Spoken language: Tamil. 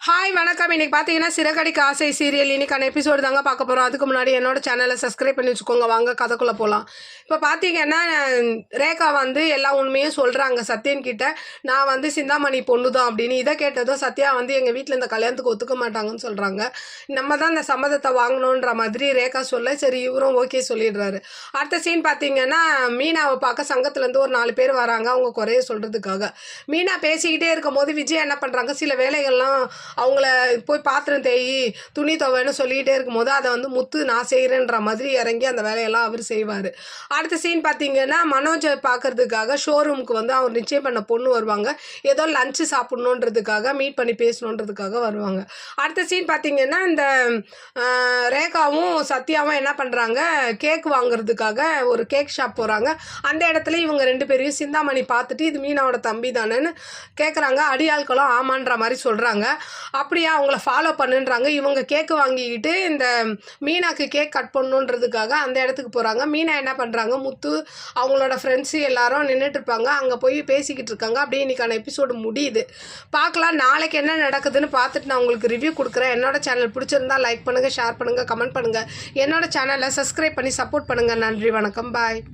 ஹாய் வணக்கம். இன்றைக்கி பார்த்தீங்கன்னா சிறகடிக்க ஆசை சீரியல் இன்றைக்கான எபிசோடு தாங்க பார்க்க போகிறோம். அதுக்கு முன்னாடி என்னோட சேனலை சப்ஸ்கிரைப் பண்ணி வச்சுக்கோங்க. வாங்க கதைக்குள்ளே போகலாம். இப்போ பார்த்தீங்கன்னா ரேகா வந்து எல்லா உண்மையும் சொல்கிறாங்க சத்யன் கிட்ட. நான் வந்து சிந்தாமணி பொண்ணு தான் அப்படின்னு. இதை கேட்டதும் சத்யா வந்து எங்கள் வீட்டில் இந்த கல்யாணத்துக்கு ஒத்துக்க மாட்டாங்கன்னு சொல்கிறாங்க. நம்ம தான் இந்த சம்மதத்தை வாங்கணுன்ற மாதிரி ரேகா சொல்ல சரி இவரும் ஓகே சொல்லிடுறாரு. அடுத்த சீன் பார்த்தீங்கன்னா மீனாவை பார்க்க சங்கத்துலேருந்து ஒரு 4 பேர் வராங்க அவங்க குறைய சொல்கிறதுக்காக. மீனா பேசிக்கிட்டே இருக்கும் போது விஜய் என்ன பண்ணுறாங்க, சில வேலைகள்லாம் அவங்கள போய் பாத்திரம் தேய் துணி துவைன்னு சொல்லிகிட்டே இருக்கும்போது அதை வந்து முத்து நான் செய்கிறேன்ற மாதிரி இறங்கி அந்த வேலையெல்லாம் அவர் செய்வார். அடுத்த சீன் பார்த்தீங்கன்னா மனோஜை பார்க்கறதுக்காக ஷோரூமுக்கு வந்து அவர் நிச்சயம் பண்ண பொண்ணு வருவாங்க. ஏதோ லஞ்சு சாப்பிட்ணுன்றதுக்காக மீட் பண்ணி பேசணுன்றதுக்காக வருவாங்க. அடுத்த சீன் பார்த்தீங்கன்னா இந்த ரேகாவும் சத்யாவும் என்ன பண்ணுறாங்க, கேக் வாங்குறதுக்காக ஒரு கேக் ஷாப் போகிறாங்க. அந்த இடத்துல இவங்க 2 பேரையும் சிந்தாமணி பார்த்துட்டு இது மீனாவோட தம்பி தானேன்னு கேட்குறாங்க. அடியாட்களும் ஆமான்ற மாதிரி சொல்கிறாங்க. அப்படியே அவங்கள ஃபாலோ பண்ணுன்றாங்க. இவங்க கேக்கு வாங்கிக்கிட்டு இந்த மீனாக்கு கேக் கட் பண்ணணுன்றதுக்காக அந்த இடத்துக்கு போகிறாங்க. மீனா என்ன பண்ணுறாங்க, முத்து அவங்களோட ஃப்ரெண்ட்ஸு எல்லாரும் நின்றுட்டு இருப்பாங்க. அங்கே போய் பேசிக்கிட்டு இருக்காங்க. அப்படியே இன்றைக்கான எபிசோடு முடியுது. பார்க்கலாம் நாளைக்கு என்ன நடக்குதுன்னு பார்த்துட்டு நான் உங்களுக்கு ரிவ்யூ கொடுக்குறேன். என்னோட சேனல் பிடிச்சிருந்தா லைக் பண்ணுங்கள், ஷேர் பண்ணுங்கள், கமெண்ட் பண்ணுங்கள். என்னோட சேனலை சப்ஸ்கிரைப் பண்ணி சப்போர்ட் பண்ணுங்கள். நன்றி, வணக்கம், பாய்.